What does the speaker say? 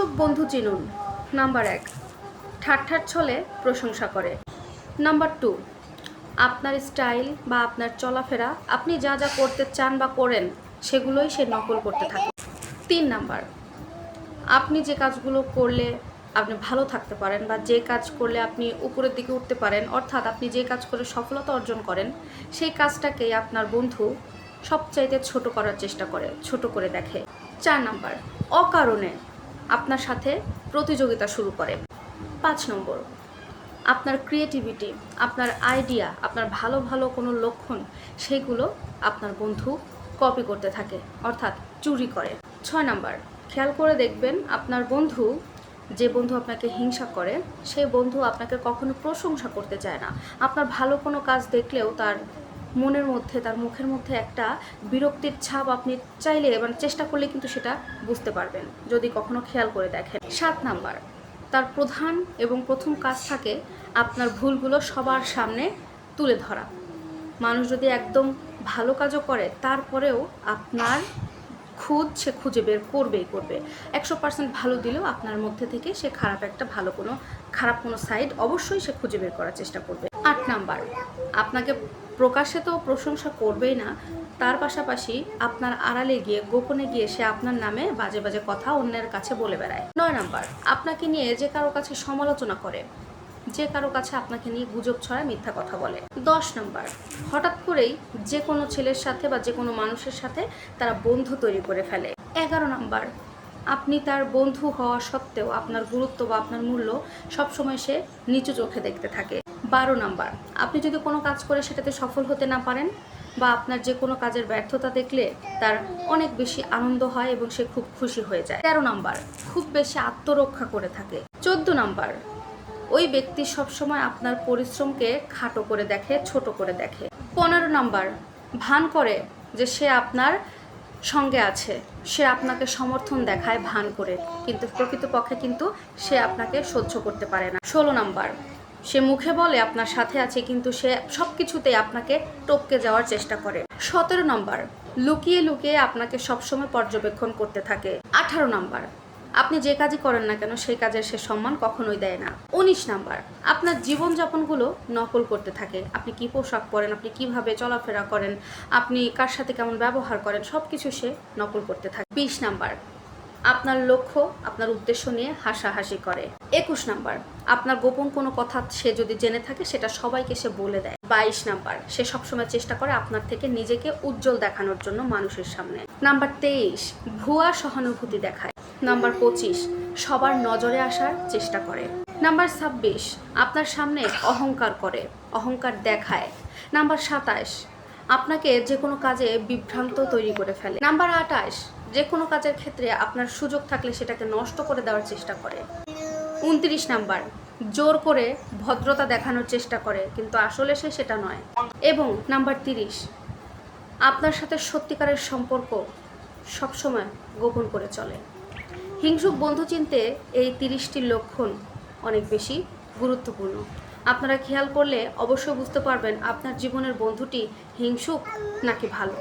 হিংসুক বন্ধু চিনুন। নাম্বার 1, ঠাট্টার ছলে প্রশংসা করে। নাম্বার 2, আপনার স্টাইল বা আপনার চলাফেরা, আপনি যা যা করতে চান বা করেন সেগুলোই সে নকল করতে থাকে। 3 নাম্বার, আপনি যে কাজগুলো করলে আপনি ভালো থাকতে পারেন বা যে কাজ করলে আপনি উপরের দিকে উঠতে পারেন, অর্থাৎ আপনি যে কাজ করে সফলতা অর্জন করেন সেই কাজটাকেই আপনার বন্ধু সবচাইতে ছোট করার চেষ্টা করে, ছোট করে দেখে। 4 নাম্বার, অকারণে আপনার সাথে প্রতিযোগিতা শুরু করে। 5 নম্বর, আপনার ক্রিয়েটিভিটি, আপনার আইডিয়া, আপনার ভালো ভালো কোনো লক্ষণ সেইগুলো আপনার বন্ধু কপি করতে থাকে, অর্থাৎ চুরি করে। 6 নাম্বার, খেয়াল করে দেখবেন আপনার বন্ধু, যে বন্ধু আপনাকে হিংসা করে সেই বন্ধু আপনাকে কখনো প্রশংসা করতে চায় না। আপনার ভালো কোনো কাজ দেখলেও তার মনের মধ্যে, তার মুখের মধ্যে একটা বিরক্তির ছাপ আপনি চাইলে চেষ্টা করলে কিন্তু সেটা বুঝতে পারবেন যদি কখনো খেয়াল করে দেখেন। 7 নাম্বার, তার প্রধান এবং প্রথম কাজ থাকে আপনার ভুলগুলো সবার সামনে তুলে ধরা। মানুষ যদি একদম ভালো কাজও করে তারপরেও আপনার সে খুঁজে বের করবেই করবে। 100% ভালো দিলেও আপনার মধ্যে থেকে সে খারাপ কোনো সাইড অবশ্যই সে খুঁজে বের করার চেষ্টা করবে। 8 নাম্বার, আপনাকে প্রকাশ্যে তো প্রশংসা করবেই না, তার পাশাপাশি আপনার আড়ালে গিয়ে, গোপনে গিয়ে সে আপনার নামে বাজে বাজে কথা অন্যের কাছে বলে বেড়ায়। 9 নাম্বার, আপনাকে নিয়ে যে কারো কাছে সমালোচনা করে, যে কারো কাছে আপনাকে নিয়ে গুজব ছড়ায়, মিথ্যা কথা বলে। 10 নম্বর, হঠাৎ করেই যে কোনো ছেলের সাথে বা যে কোনো মানুষের সাথে তারা বন্ধু তৈরি করে ফেলে। 11 নম্বর, আপনি তার বন্ধু হওয়া সত্ত্বেও আপনার গুরুত্ব বা আপনার মূল্য সবসময় সে নিচু চোখে দেখতে থাকে। 12 নম্বর, আপনি যদি কোনো কাজ করে সেটাতে সফল হতে না পারেন বা আপনার যে কোনো কাজের ব্যর্থতা দেখলে তার অনেক বেশি আনন্দ হয় এবং সে খুব খুশি হয়ে যায়। 13 নম্বর, খুব বেশি আত্মরক্ষা করে থাকে। 14 নম্বর, ওই ব্যক্তি সবসময় আপনার পরিশ্রমকে খাটো করে দেখে, ছোট করে দেখে। 15 নাম্বার, ভান করে যে সে আপনার সঙ্গে আছে, সে আপনাকে সমর্থন দেখায় ভান করে, কিন্তু প্রকৃতপক্ষে কিন্তু সে আপনাকে সহ্য করতে পারে না। 16 নাম্বার, সে মুখে বলে আপনার সাথে আছে কিন্তু সে সব কিছুতেই আপনাকে টপকে যাওয়ার চেষ্টা করে। 17 নাম্বার, লুকিয়ে লুকিয়ে আপনাকে সবসময় পর্যবেক্ষণ করতে থাকে। 18 নাম্বার, আপনি যে কাজই করেন না কেন সেই কাজের সে সম্মান কখনোই দেয় না। 19 নাম্বার, আপনার জীবনযাপনগুলো নকল করতে থাকে। আপনি কি পোশাক পরেন, আপনি কিভাবে চলাফেরা করেন, আপনি কার সাথে কেমন ব্যবহার করেন, সব কিছু সে নকল করতে থাকে। 20 নাম্বার, আপনার লক্ষ্য, আপনার উদ্দেশ্য নিয়ে হাসাহাসি করে। 21 নাম্বার, আপনার গোপন কোনো কথা সে যদি জেনে থাকে সেটা সবাইকে সে বলে দেয়। 22 নাম্বার, সে সবসময় চেষ্টা করে আপনার থেকে নিজেকে উজ্জ্বল দেখানোর জন্য মানুষের সামনে। নাম্বার 23, ভুয়া সহানুভূতি দেখায়। নাম্বার 25, সবার নজরে আসার চেষ্টা করে। নাম্বার 26, আপনার সামনে অহংকার করে, অহংকার দেখায়। নাম্বার 27, আপনাকে যে কোনো কাজে বিভ্রান্ত তৈরি করে ফেলে। নাম্বার 28, যে কোনো কাজের ক্ষেত্রে আপনার সুযোগ থাকলে সেটাকে নষ্ট করে দেওয়ার চেষ্টা করে। 29 নাম্বার, জোর করে ভদ্রতা দেখানোর চেষ্টা করে কিন্তু আসলে সে সেটা নয়। এবং নাম্বার 30, আপনার সাথে সত্যিকারের সম্পর্ক সবসময় গোপন করে চলে। হিংসুক বন্ধু চিনতে এই 30টি লক্ষণ অনেক বেশি গুরুত্বপূর্ণ। আপনারা খেয়াল করলে অবশ্যই বুঝতে পারবেন আপনার জীবনের বন্ধুটি হিংসুক নাকি ভালো।